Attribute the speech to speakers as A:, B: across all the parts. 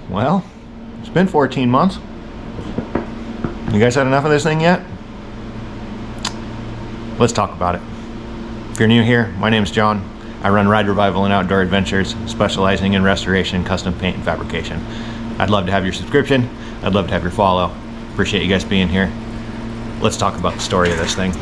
A: Well, it's been 14 months. You guys had enough of this thing yet? Let's talk about it. If you're new here, my name's John. I run Ride Revival and Outdoor Adventures, specializing in restoration, custom paint, and fabrication. I'd love to have your subscription. I'd love to have your follow. Appreciate you guys being here. Let's talk about the story of this thing.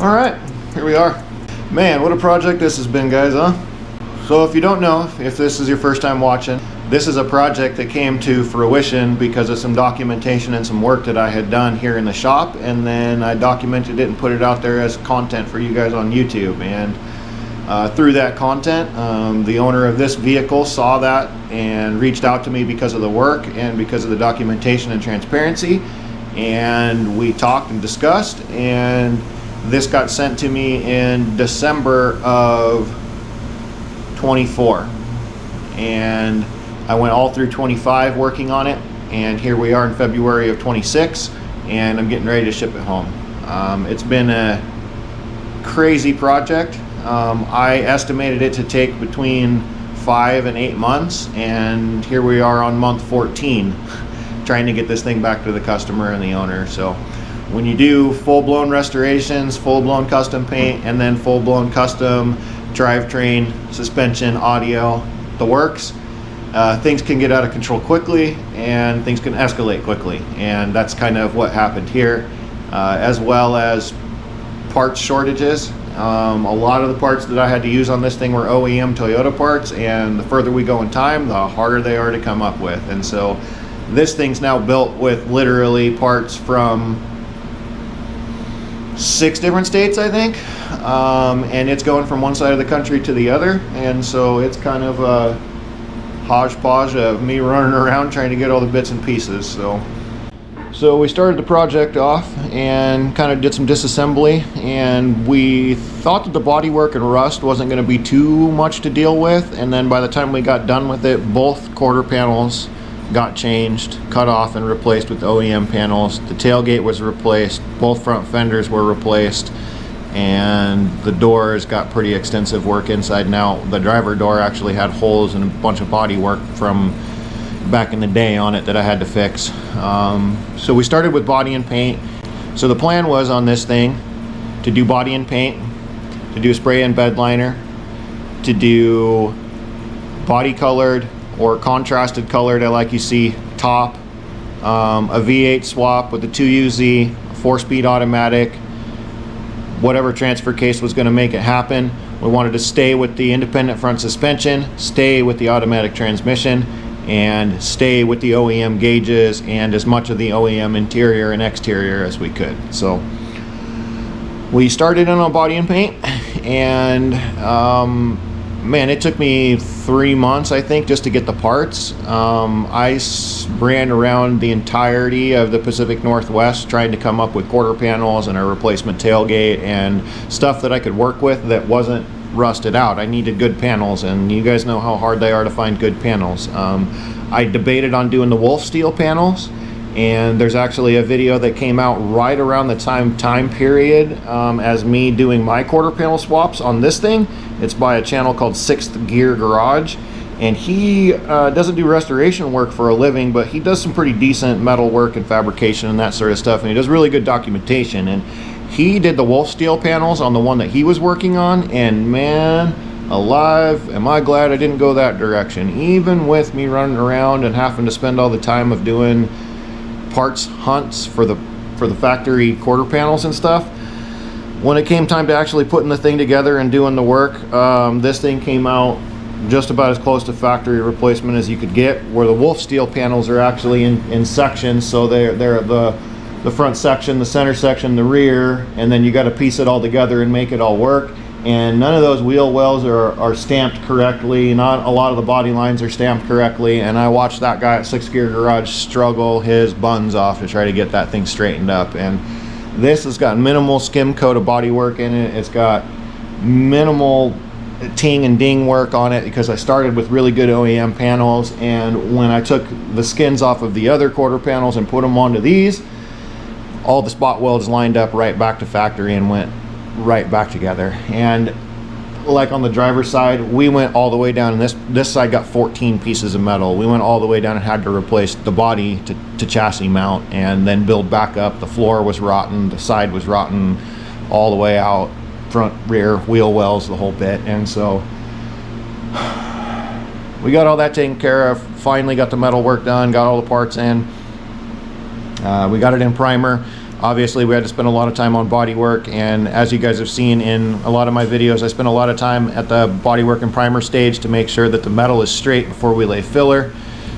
A: Alright, here we are. Man, what a project this has been, guys, huh? So if you don't know, if this is your first time watching, this is a project that came to fruition because of some documentation and some work that I had done here in the shop, and then I documented it and put it out there as content for you guys on YouTube. And through that content, the owner of this vehicle saw that and reached out to me because of the work and because of the documentation and transparency, and we talked and discussed, and this got sent to me in December of 24, and I went all through 25 working on it, and here we are in February of 26, and I'm getting ready to ship it home. It's been a crazy project. I estimated it to take between 5 and 8 months, and here we are on month 14 trying to get this thing back to the customer and the owner. So when you do full-blown restorations, full-blown custom paint, and then full-blown custom drivetrain, suspension, audio, the works, things can get out of control quickly and things can escalate quickly, and that's kind of what happened here, as well as parts shortages. A lot of the parts that I had to use on this thing were OEM Toyota parts, and the further we go in time, the harder they are to come up with. And so this thing's now built with literally parts from 6 different states, I think, and it's going from one side of the country to the other, and so it's kind of a hodgepodge of me running around trying to get all the bits and pieces. So we started the project off and kind of did some disassembly, and we thought that the bodywork and rust wasn't going to be too much to deal with, and then by the time we got done with it, both quarter panels got changed, cut off, and replaced with OEM panels. The tailgate was replaced, both front fenders were replaced, and the doors got pretty extensive work inside. Now the driver door actually had holes and a bunch of body work from back in the day on it that I had to fix. So we started with body and paint. So the plan was on this thing to do body and paint, to do spray and bed liner, to do body colored or contrasted colored, like you see, top, a V8 swap with a 2UZ, 4-speed automatic, whatever transfer case was going to make it happen. We wanted to stay with the independent front suspension, stay with the automatic transmission, and stay with the OEM gauges and as much of the OEM interior and exterior as we could. So we started in on body and paint, and man, it took me 3 months, I think, just to get the parts. I ran around the entirety of the Pacific Northwest trying to come up with quarter panels and a replacement tailgate and stuff that I could work with that wasn't rusted out. I needed good panels, and you guys know how hard they are to find good panels. I debated on doing the Wolf steel panels, and there's actually a video that came out right around the time period as me doing my quarter panel swaps on this thing. It's by a channel called Sixth Gear Garage, and he doesn't do restoration work for a living, but he does some pretty decent metal work and fabrication and that sort of stuff, and he does really good documentation. And he did the Wolf steel panels on the one that he was working on, and man alive, am I glad I didn't go that direction. Even with me running around and having to spend all the time of doing parts hunts for the factory quarter panels and stuff, when it came time to actually putting the thing together and doing the work, this thing came out just about as close to factory replacement as you could get, where the Wolf steel panels are actually in sections. So they're the front section, the center section, the rear, and then you got to piece it all together and make it all work. And none of those wheel wells are stamped correctly. Not a lot of the body lines are stamped correctly, and I watched that guy at Sixth Gear Garage struggle his buns off to try to get that thing straightened up. And this has got minimal skim coat of bodywork in it. It's got minimal ting and ding work on it because I started with really good OEM panels, and when I took the skins off of the other quarter panels and put them onto these, all the spot welds lined up right back to factory and went right back together. And like on the driver's side, we went all the way down, and this side got 14 pieces of metal. We went all the way down and had to replace the body to chassis mount and then build back up. The floor was rotten, the side was rotten all the way out, front, rear, wheel wells, the whole bit. And so we got all that taken care of, finally got the metal work done, got all the parts in. We got it in primer. Obviously, we had to spend a lot of time on body work, and as you guys have seen in a lot of my videos, I spend a lot of time at the bodywork and primer stage to make sure that the metal is straight before we lay filler,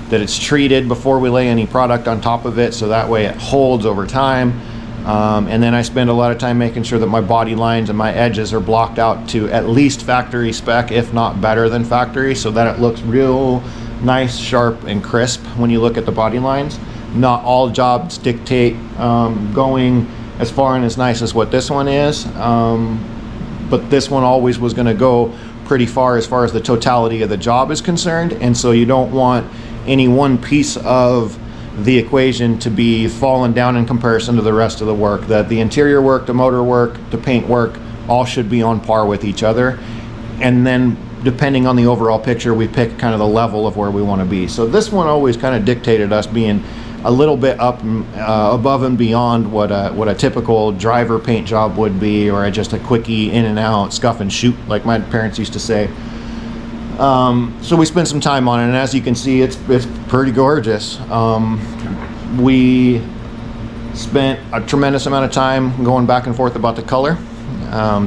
A: that it's treated before we lay any product on top of it, so that way it holds over time. And then I spend a lot of time making sure that my body lines and my edges are blocked out to at least factory spec, if not better than factory, so that it looks real nice, sharp, and crisp when you look at the body lines. Not all jobs dictate going as far and as nice as what this one is, but this one always was going to go pretty far as the totality of the job is concerned, and so you don't want any one piece of the equation to be fallen down in comparison to the rest of the work. That the interior work, the motor work, the paint work, all should be on par with each other, and then depending on the overall picture, we pick kind of the level of where we want to be. So this one always kind of dictated us being a little bit up above and beyond what a typical driver paint job would be, or just a quickie in and out, scuff and shoot, like my parents used to say. So we spent some time on it, and as you can see, it's pretty gorgeous. We spent a tremendous amount of time going back and forth about the color.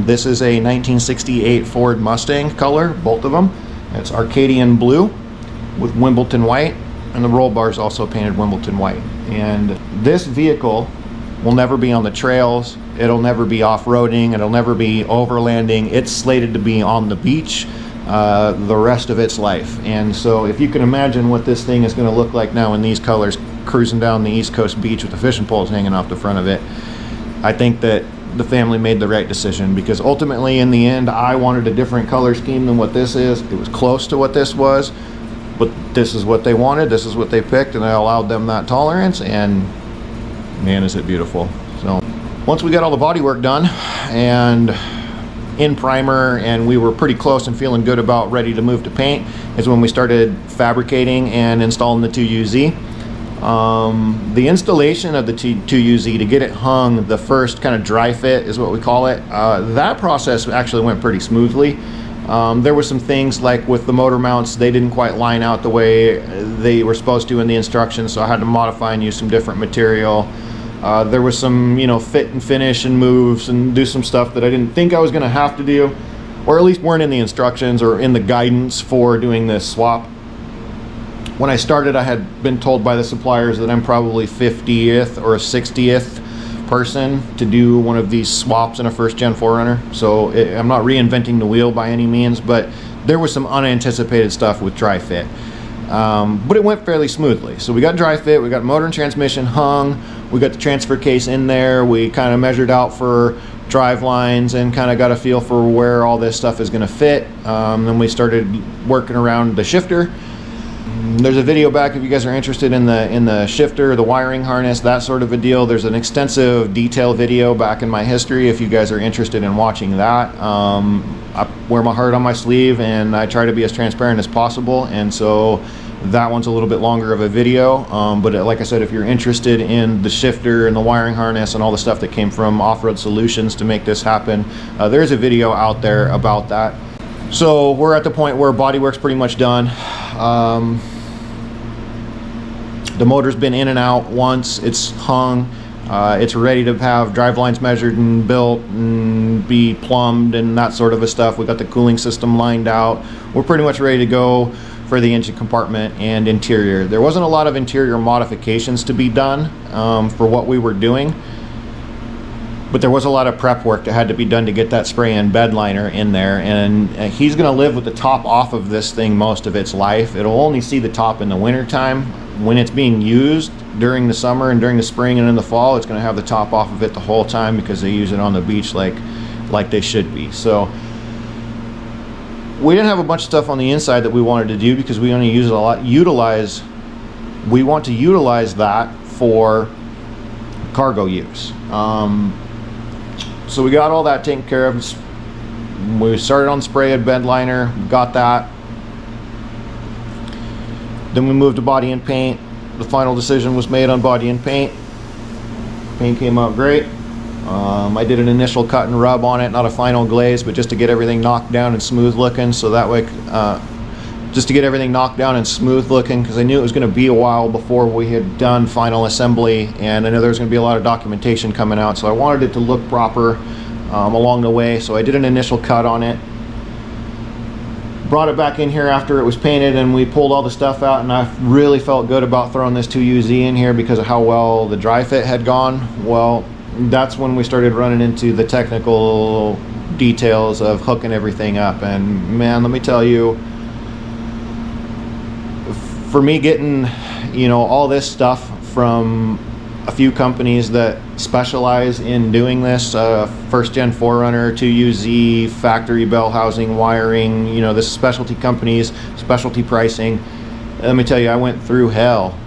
A: This is a 1968 Ford Mustang color, both of them. It's Arcadian blue with Wimbledon white, and the roll bar is also painted Wimbledon white. And this vehicle will never be on the trails, it'll never be off-roading, it'll never be overlanding. It's slated to be on the beach the rest of its life. And so if you can imagine what this thing is going to look like now in these colors, cruising down the East Coast beach with the fishing poles hanging off the front of it, I think that the family made the right decision, because ultimately in the end I wanted a different color scheme than what this is. It was close to what this was, but this is what they wanted, this is what they picked, and I allowed them that tolerance, and man, is it beautiful. So once we got all the body work done and in primer, and we were pretty close and feeling good about ready to move to paint, is when we started fabricating and installing the 2UZ. The installation of the 2UZ to get it hung, the first kind of dry fit is what we call it, that process actually went pretty smoothly. There were some things like with the motor mounts, they didn't quite line out the way they were supposed to in the instructions, so I had to modify and use some different material. There was some, fit and finish and moves and do some stuff that I didn't think I was going to have to do, or at least weren't in the instructions or in the guidance for doing this swap. When I started, I had been told by the suppliers that I'm probably 50th or 60th person to do one of these swaps in a first gen 4runner. So I'm not reinventing the wheel by any means, but there was some unanticipated stuff with dry fit. But it went fairly smoothly. So we got dry fit, we got motor and transmission hung, we got the transfer case in there, we kind of measured out for drive lines and kind of got a feel for where all this stuff is going to fit. Then we started working around the shifter. There's a video back if you guys are interested in the shifter, the wiring harness, that sort of a deal. There's an extensive detail video back in my history if you guys are interested in watching that. I wear my heart on my sleeve and I try to be as transparent as possible, and so that one's a little bit longer of a video, but like I said, if you're interested in the shifter and the wiring harness and all the stuff that came from Off-Road Solutions to make this happen, there's a video out there about that. So we're at the point where bodywork's pretty much done. The motor's been in and out once, it's hung, it's ready to have drive lines measured and built and be plumbed and that sort of a stuff. We got the cooling system lined out. We're pretty much ready to go for the engine compartment and interior. There wasn't a lot of interior modifications to be done for what we were doing, but there was a lot of prep work that had to be done to get that spray-in bed liner in there, and he's going to live with the top off of this thing most of its life. It'll only see the top in the winter time. When it's being used during the summer and during the spring and in the fall, it's going to have the top off of it the whole time because they use it on the beach like they should be. So we didn't have a bunch of stuff on the inside that we wanted to do because we only use it a lot. We want to utilize that for cargo use. So we got all that taken care of. We started on spray and bed liner, got that. Then we moved to body and paint. The final decision was made on body and paint. Paint came out great. I did an initial cut and rub on it, not a final glaze, but just to get everything knocked down and smooth looking, so that way, just to get everything knocked down and smooth looking, because I knew it was going to be a while before we had done final assembly, and I know there was going to be a lot of documentation coming out, so I wanted it to look proper along the way, so I did an initial cut on it. Brought it back in here after it was painted, and we pulled all the stuff out, and I really felt good about throwing this 2UZ in here because of how well the dry fit had gone. Well, that's when we started running into the technical details of hooking everything up, and man, let me tell you, for me getting, you know, all this stuff from a few companies that specialize in doing this, first gen 4runner, 2UZ, factory bell housing, wiring, you know, this specialty companies, specialty pricing. Let me tell you, I went through hell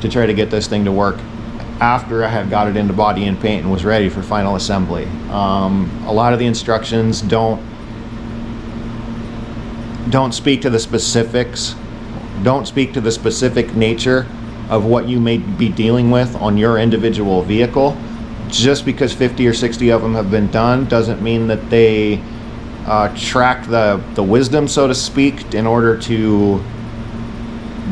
A: to try to get this thing to work after I had got it into body and paint and was ready for final assembly. A lot of the instructions don't speak to the specifics, don't speak to the specific nature of what you may be dealing with on your individual vehicle. Just because 50 or 60 of them have been done doesn't mean that they track the wisdom, so to speak, in order to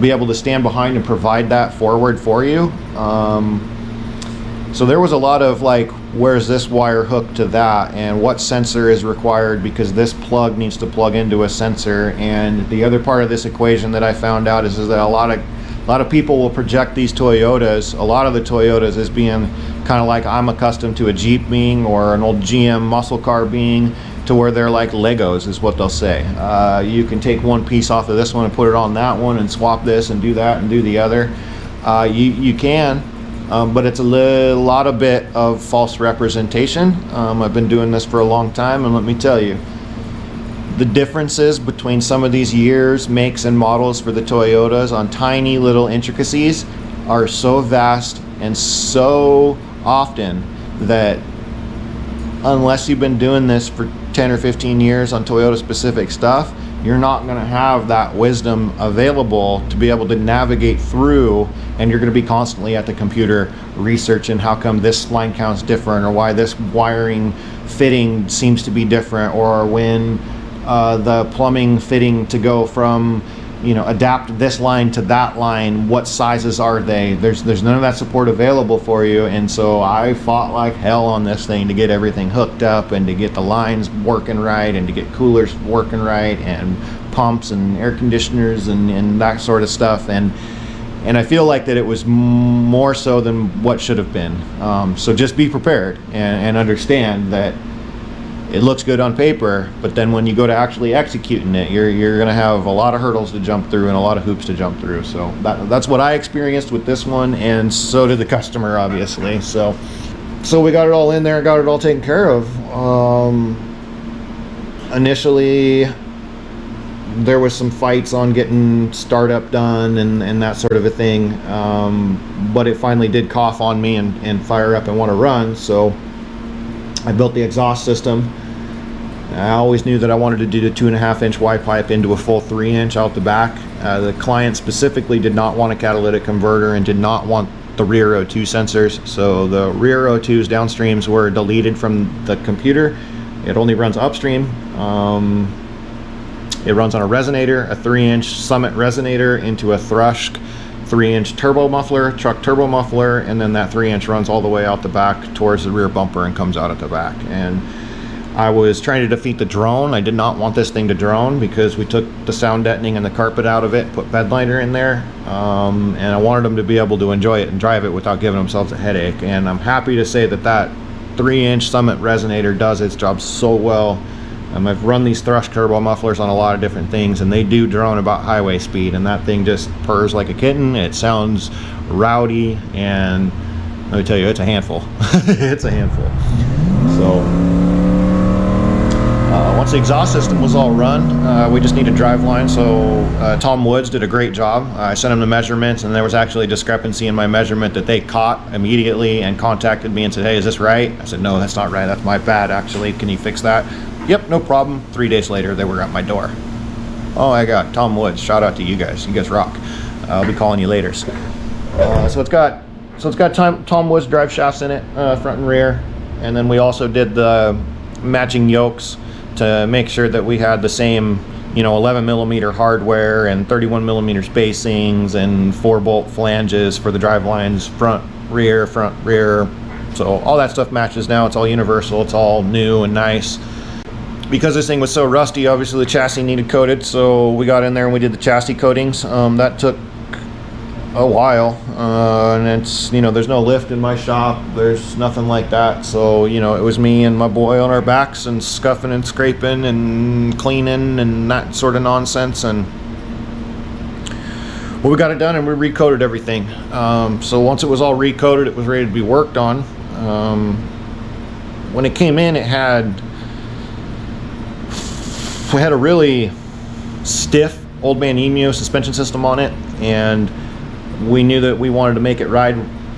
A: be able to stand behind and provide that forward for you. So there was a lot of like, where's this wire hooked to that, and what sensor is required because this plug needs to plug into a sensor. And the other part of this equation that I found out is that a lot of people will project these Toyotas, a lot of the Toyotas, as being kind of like I'm accustomed to a Jeep being or an old GM muscle car being, to where they're like Legos is what they'll say. You can take one piece off of this one and put it on that one and swap this and do that and do the other. You can, but it's a lot of bit of false representation. I've been doing this for a long time, and let me tell you, the differences between some of these years, makes, and models for the Toyotas on tiny little intricacies are so vast and so often that unless you've been doing this for 10 or 15 years on Toyota specific stuff, you're not going to have that wisdom available to be able to navigate through, and you're going to be constantly at the computer researching how come this line count's different, or why this wiring fitting seems to be different, or when the plumbing fitting to go from, you know, adapt this line to that line, what sizes are they? There's none of that support available for you, and so I fought like hell on this thing to get everything hooked up and to get the lines working right and to get coolers working right and pumps and air conditioners and that sort of stuff, and I feel like that it was more so than what should have been. So just be prepared and understand that it looks good on paper, but then when you go to actually executing it, you're going to have a lot of hurdles to jump through and a lot of hoops to jump through. So that's what I experienced with this one, and so did the customer, obviously. So So we got it all in there, got it all taken care of. Initially, there was some fights on getting startup done and that sort of a thing, but it finally did cough on me and fire up and want to run. So I built the exhaust system. I always knew that I wanted to do the 2.5-inch Y pipe into a full 3-inch out the back. The client specifically did not want a catalytic converter and did not want the rear O2 sensors. So the rear O2s downstreams were deleted from the computer. It only runs upstream. It runs on a resonator, a 3-inch Summit resonator into a Thrush 3-inch turbo muffler, truck turbo muffler, and then that 3-inch runs all the way out the back towards the rear bumper and comes out at the back. And I was trying to defeat the drone. I did not want this thing to drone because we took the sound deadening and the carpet out of it, put Bedliner in there, and I wanted them to be able to enjoy it and drive it without giving themselves a headache. And I'm happy to say that that 3-inch Summit resonator does its job so well. I've run these Thrush turbo mufflers on a lot of different things, and they do drone about highway speed, and that thing just purrs like a kitten. It sounds rowdy, and let me tell you, it's a handful. It's a handful. So once the exhaust system was all run, we just needed driveline. So Tom Woods did a great job. I sent him the measurements, and there was actually a discrepancy in my measurement that they caught immediately and contacted me and said, hey, is this right? I said, no, that's not right. That's my bad, actually. Can you fix that? Yep, no problem. 3 days later, they were at my door. Oh my God, Tom Woods, shout out to you guys. You guys rock. I'll be calling you later. So it's got Tom Woods drive shafts in it, front and rear, and then we also did the matching yokes to make sure that we had the same, 11 millimeter hardware and 31 millimeter spacings and 4-bolt flanges for the drive lines, front, rear. So all that stuff matches now. It's all universal. It's all new and nice. Because this thing was so rusty, obviously the chassis needed coated, so we got in there and we did the chassis coatings. That took a while, and it's, there's no lift in my shop, there's nothing like that, so it was me and my boy on our backs and scuffing and scraping and cleaning and that sort of nonsense. And well, we got it done and we recoated everything. So once it was all recoated, it was ready to be worked on. When it came in, we had a really stiff Old Man Emu suspension system on it, and we knew that we wanted to make it ride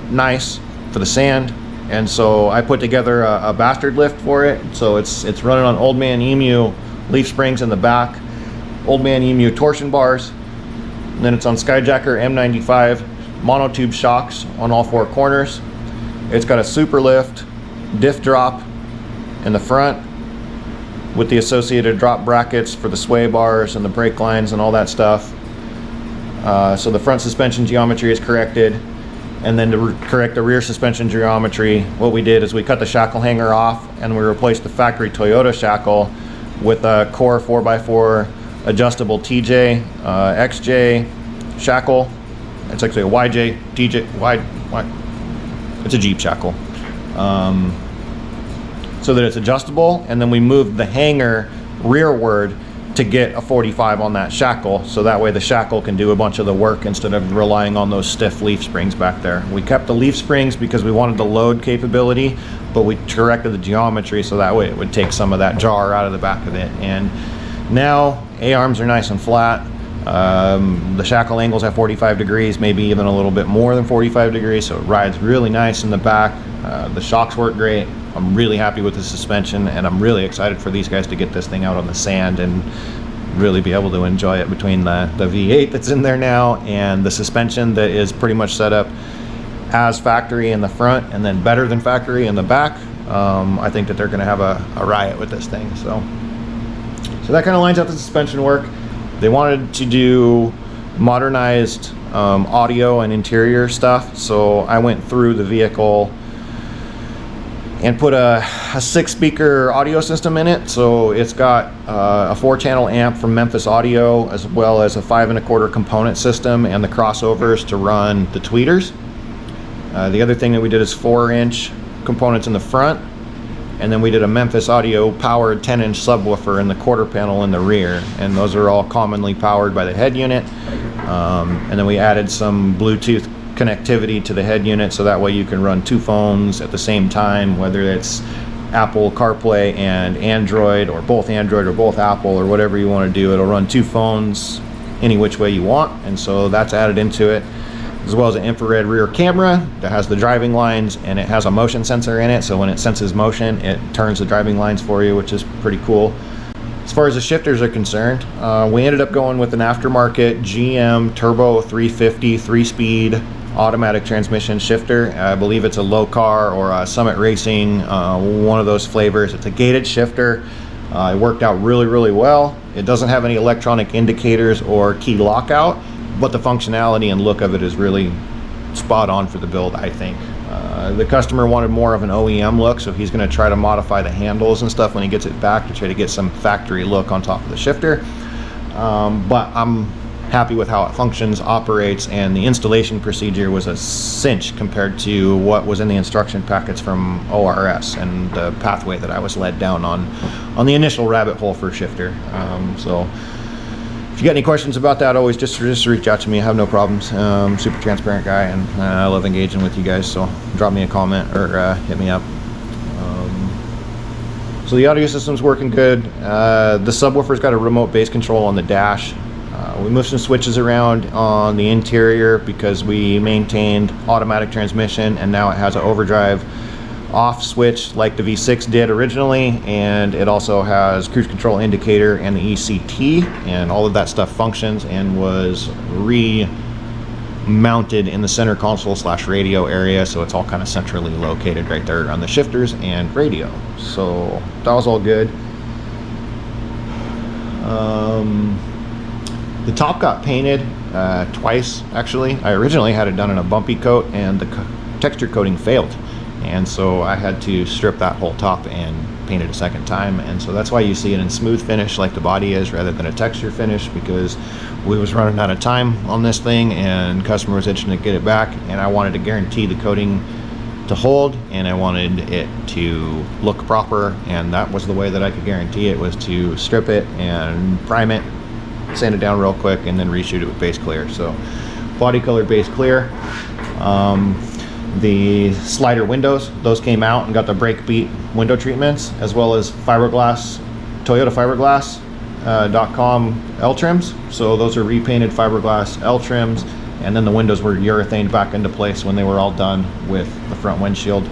A: nice for the sand, and so I put together a bastard lift for it. So it's running on Old Man Emu leaf springs in the back, Old Man Emu torsion bars, and then it's on Skyjacker M95 monotube shocks on all 4 corners. It's got a super lift diff drop in the front with the associated drop brackets for the sway bars and the brake lines and all that stuff. So the front suspension geometry is corrected, and then to correct the rear suspension geometry, what we did is we cut the shackle hanger off and we replaced the factory Toyota shackle with a Core 4x4 adjustable TJ, XJ shackle. It's actually a YJ, TJ, it's a Jeep shackle. So that it's adjustable, and then we moved the hanger rearward to get a 45 on that shackle, so that way the shackle can do a bunch of the work instead of relying on those stiff leaf springs back there. We kept the leaf springs because we wanted the load capability, but we corrected the geometry so that way it would take some of that jar out of the back of it. And now A-arms are nice and flat. The shackle angles at 45 degrees, maybe even a little bit more than 45 degrees, so it rides really nice in the back. The shocks work great. I'm really happy with the suspension, and I'm really excited for these guys to get this thing out on the sand and really be able to enjoy it between the V8 that's in there now and the suspension that is pretty much set up as factory in the front and then better than factory in the back. I think that they're going to have a riot with this thing. So that kind of lines up the suspension work. They wanted to do modernized audio and interior stuff, so I went through the vehicle and put a 6-speaker audio system in it. So it's got a 4-channel amp from Memphis Audio, as well as a 5 1/4 component system and the crossovers to run the tweeters. The other thing that we did is 4-inch components in the front, and then we did a Memphis Audio powered 10-inch subwoofer in the quarter panel in the rear, and those are all commonly powered by the head unit. And then we added some Bluetooth connectivity to the head unit, so that way you can run 2 phones at the same time, whether it's Apple CarPlay and Android, or both Android or both Apple, or whatever you want to do. It'll run 2 phones any which way you want, and so that's added into it, as well as an infrared rear camera that has the driving lines, and it has a motion sensor in it, so when it senses motion it turns the driving lines for you, which is pretty cool. As far as the shifters are concerned, we ended up going with an aftermarket GM Turbo 350 3-speed automatic transmission shifter. I believe it's a Low Car or a Summit Racing, one of those flavors. It's a gated shifter. It worked out really well. It doesn't have any electronic indicators or key lockout, but the functionality and look of it is really spot on for the build, I think. The customer wanted more of an OEM look, so he's going to try to modify the handles and stuff when he gets it back to try to get some factory look on top of the shifter. But I'm happy with how it functions, operates, and the installation procedure was a cinch compared to what was in the instruction packets from ORS and the pathway that I was led down on the initial rabbit hole for shifter. So if you got any questions about that, always just reach out to me. I have no problems. Super transparent guy, and I love engaging with you guys, so drop me a comment or hit me up. So the audio system's working good. The subwoofer's got a remote bass control on the dash. We moved some switches around on the interior because we maintained automatic transmission, and now it has an overdrive off switch like the V6 did originally, and it also has cruise control indicator and the ECT, and all of that stuff functions and was remounted in the center console / radio area, so it's all kind of centrally located right there on the shifters and radio. So that was all good. The top got painted twice, actually. I originally had it done in a bumpy coat, and the texture coating failed, and so I had to strip that whole top and paint it a second time, and so that's why you see it in smooth finish like the body is rather than a texture finish, because we was running out of time on this thing and customer was itching to get it back, and I wanted to guarantee the coating to hold, and I wanted it to look proper, and that was the way that I could guarantee it, was to strip it and prime it, sand it down real quick, and then reshoot it with base clear. So body color base clear. The slider windows, those came out and got the brake beat window treatments, as well as fiberglass, Toyota fiberglass.com L trims. So those are repainted fiberglass L trims, and then the windows were urethaned back into place when they were all done with the front windshield.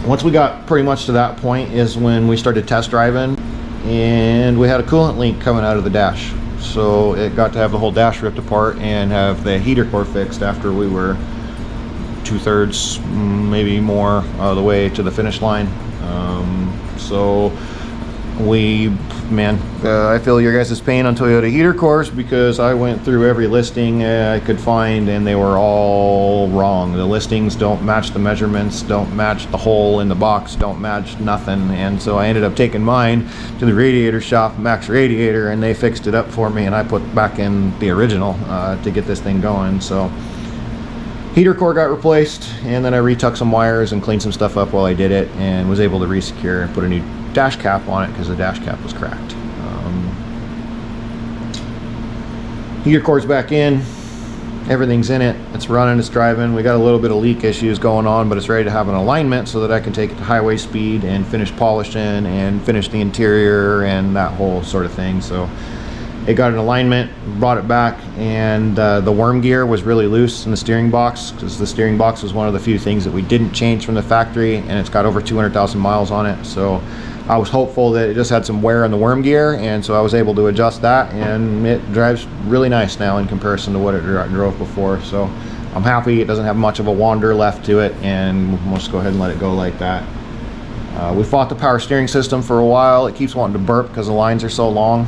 A: Once we got pretty much to that point is when we started test driving, and we had a coolant leak coming out of the dash. So it got to have the whole dash ripped apart and have the heater core fixed after we were 2/3, maybe more, of the way to the finish line. So I feel your guys' pain on Toyota heater cores, because I went through every listing I could find and they were all wrong. The listings don't match the measurements, don't match the hole in the box, don't match nothing, and so I ended up taking mine to the radiator shop, Max Radiator, and they fixed it up for me, and I put back in the original to get this thing going. So heater core got replaced, and then I retucked some wires and cleaned some stuff up while I did it, and was able to resecure and put a new dash cap on it because the dash cap was cracked. Heater core's back in, everything's in it, it's running, it's driving. We got a little bit of leak issues going on, but it's ready to have an alignment so that I can take it to highway speed and finish polishing and finish the interior and that whole sort of thing. So it got an alignment, brought it back, and the worm gear was really loose in the steering box, because the steering box was one of the few things that we didn't change from the factory, and it's got over 200,000 miles on it. So I was hopeful that it just had some wear in the worm gear, and so I was able to adjust that, and it drives really nice now in comparison to what it drove before. So I'm happy. It doesn't have much of a wander left to it, and we'll just go ahead and let it go like that. We fought the power steering system for a while. It keeps wanting to burp because the lines are so long,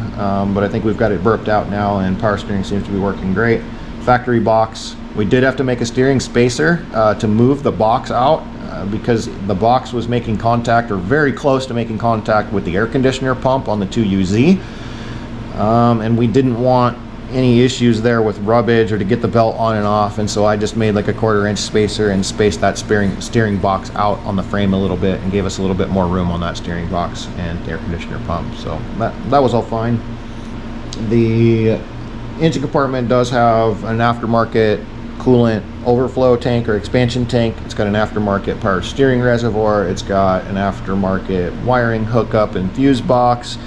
A: but I think we've got it burped out now, and power steering seems to be working great. Factory box. We did have to make a steering spacer to move the box out, because the box was making contact, or very close to making contact, with the air conditioner pump on the 2UZ, and we didn't want any issues there with rubbage or to get the belt on and off, and so I just made like a 1/4 inch spacer and spaced that steering box out on the frame a little bit, and gave us a little bit more room on that steering box and the air conditioner pump. So that was all fine. The engine compartment does have an aftermarket coolant overflow tank or expansion tank. It's got an aftermarket power steering reservoir. It's got an aftermarket wiring hookup and fuse box.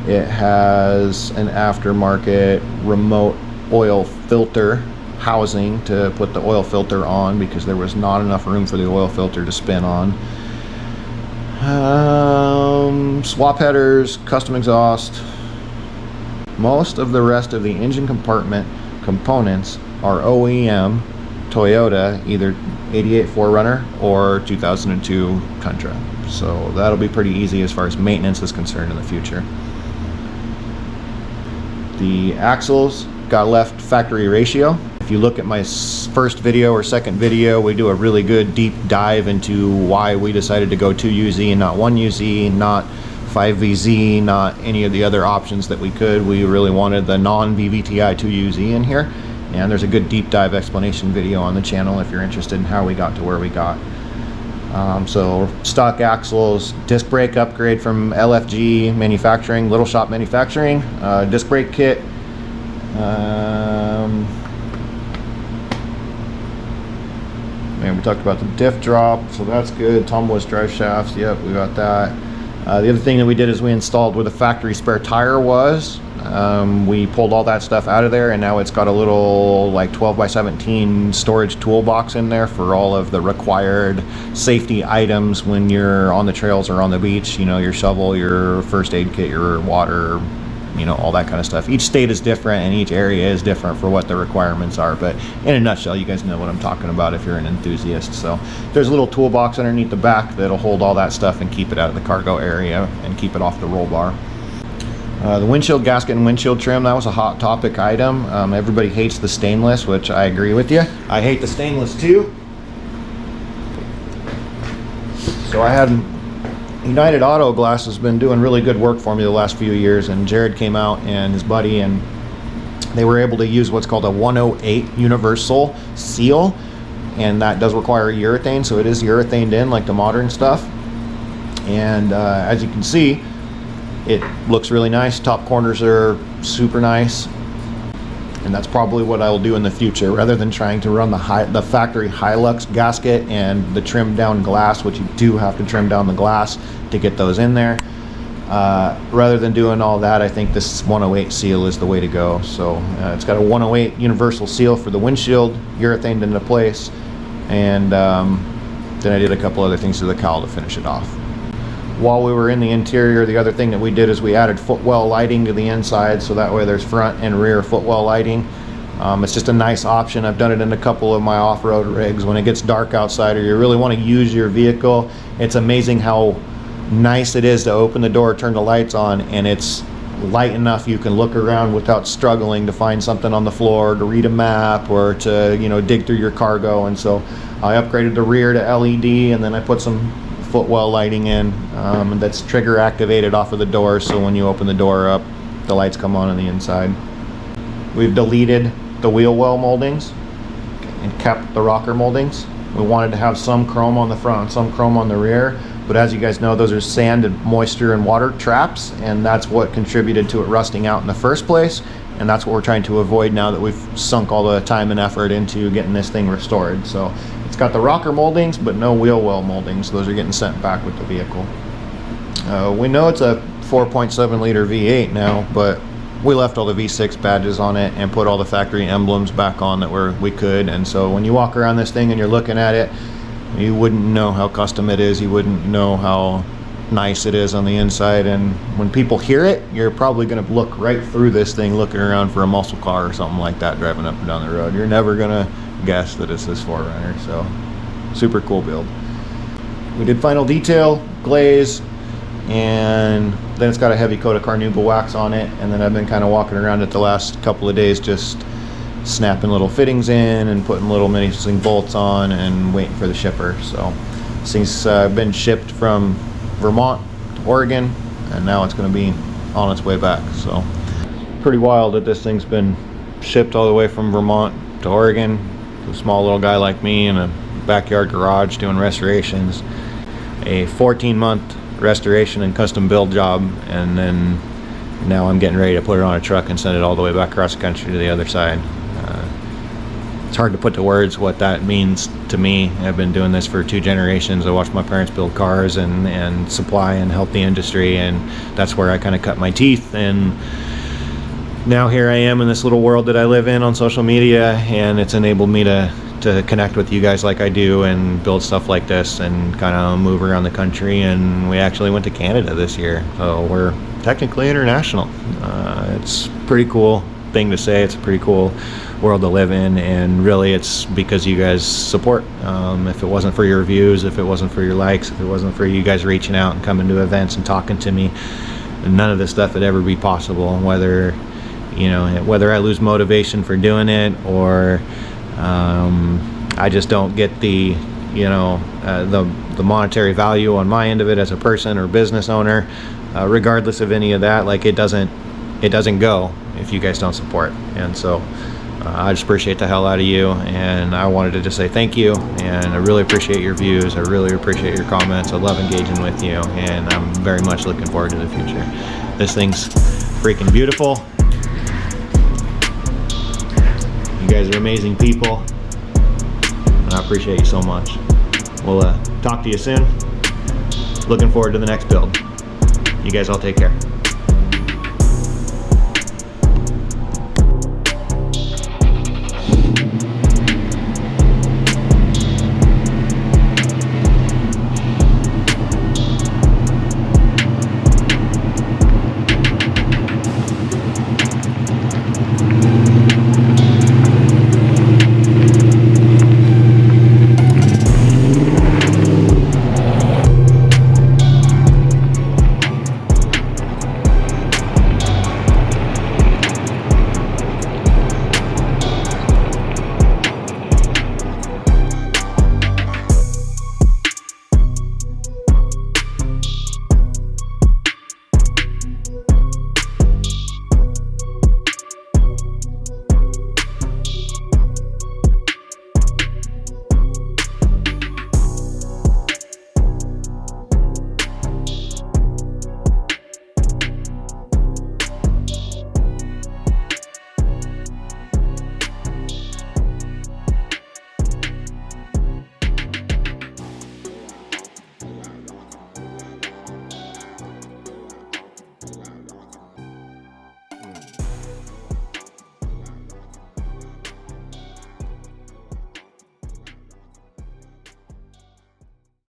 A: It has an aftermarket remote oil filter housing to put the oil filter on because there was not enough room for the oil filter to spin on. Swap headers, custom exhaust. Most of the rest of the engine compartment components are OEM Toyota, either 88 4Runner or 2002 Tundra. So that'll be pretty easy as far as maintenance is concerned in the future. The axles got left factory ratio. If you look at my first video or second video, we do a really good deep dive into why we decided to go 2UZ and not 1UZ, not 5VZ, not any of the other options that we could. We really wanted the non-VVTi 2UZ in here, and there's a good deep dive explanation video on the channel if you're interested in how we got to where we got. So stock axles, disc brake upgrade from LFG Manufacturing, Little Shop Manufacturing, disc brake kit. And we talked about the diff drop, so that's good. Tom Woods drive shafts, yep, we got that. The other thing that we did is we installed where the factory spare tire was. We pulled all that stuff out of there, and now it's got a little like 12x17 storage toolbox in there for all of the required safety items when you're on the trails or on the beach. You know, your shovel, your first aid kit, your water, you know, all that kind of stuff. Each state is different and each area is different for what the requirements are, but in a nutshell, you guys know what I'm talking about if you're an enthusiast. So there's a little toolbox underneath the back that'll hold all that stuff and keep it out of the cargo area and keep it off the roll bar. The windshield gasket and windshield trim, that was a hot topic item. Everybody hates the stainless, which I agree with you. I hate the stainless too. So I had United Auto Glass has been doing really good work for me the last few years, and Jared came out and his buddy, and they were able to use what's called a 108 universal seal, and that does require urethane, so it is urethaned in like the modern stuff. And as you can see, it looks really nice. Top corners are super nice, and that's probably what I will do in the future, rather than trying to run the factory Hilux gasket and the trimmed down glass, which you do have to trim down the glass to get those in there. Rather than doing all that, I think this 108 seal is the way to go. So it's got a 108 universal seal for the windshield, urethaned into place, and then I did a couple other things to the cowl to finish it off. While we were in the interior, the other thing that we did is we added footwell lighting to the inside, so that way there's front and rear footwell lighting. It's just a nice option. I've done it in a couple of my off-road rigs. When it gets dark outside or you really want to use your vehicle, it's amazing how nice it is to open the door, turn the lights on, and it's light enough you can look around without struggling to find something on the floor, to read a map, or to, you know, dig through your cargo. And so I upgraded the rear to LED, and then I put some footwell lighting in, and that's trigger activated off of the door, so when you open the door up, the lights come on the inside. We've deleted the wheel well moldings and kept the rocker moldings. We wanted to have some chrome on the front and some chrome on the rear, but as you guys know, those are sand and moisture and water traps, and that's what contributed to it rusting out in the first place, and that's what we're trying to avoid now that we've sunk all the time and effort into getting this thing restored. So it's got the rocker moldings, but no wheel well moldings. Those are getting sent back with the vehicle. We know it's a 4.7 liter V8 now, but we left all the V6 badges on it and put all the factory emblems back on that we could. And so when you walk around this thing and you're looking at it, you wouldn't know how custom it is. You wouldn't know how nice it is on the inside. And when people hear it, you're probably going to look right through this thing looking around for a muscle car or something like that driving up and down the road. You're never going to guess that it's this 4Runner. So super cool build. We did final detail, glaze, and then it's got a heavy coat of carnauba wax on it. And then I've been kind of walking around it the last couple of days, just snapping little fittings in and putting little mini sling bolts on and waiting for the shipper. So this thing's been shipped from Vermont to Oregon, and now it's going to be on its way back. So pretty wild that this thing's been shipped all the way from Vermont to Oregon. A small little guy like me in a backyard garage doing restorations, a 14-month restoration and custom build job, and then
B: now I'm getting ready to put it on a truck and send it all the way back across the country to the other side. It's hard to put to words what that means to me. I've been doing this for 2 generations. I watched my parents build cars and supply and help the industry, and that's where I kind of cut my teeth. And now here I am in this little world that I live in on social media, and it's enabled me to connect with you guys like I do and build stuff like this and kind of move around the country. And we actually went to Canada this year, so we're technically international. It's a pretty cool thing to say. It's a pretty cool world to live in, and really it's because you guys support. If it wasn't for your reviews, if it wasn't for your likes, if it wasn't for you guys reaching out and coming to events and talking to me, none of this stuff would ever be possible. Whether I lose motivation for doing it, or I just don't get the the monetary value on my end of it as a person or business owner, regardless of any of that, like it doesn't go if you guys don't support. And so I just appreciate the hell out of you, and I wanted to just say thank you, and I really appreciate your views. I really appreciate your comments. I love engaging with you, and I'm very much looking forward to the future. This thing's freaking beautiful. You guys are amazing people, and I appreciate you so much. We'll talk to you soon. Looking forward to the next build. You guys all take care.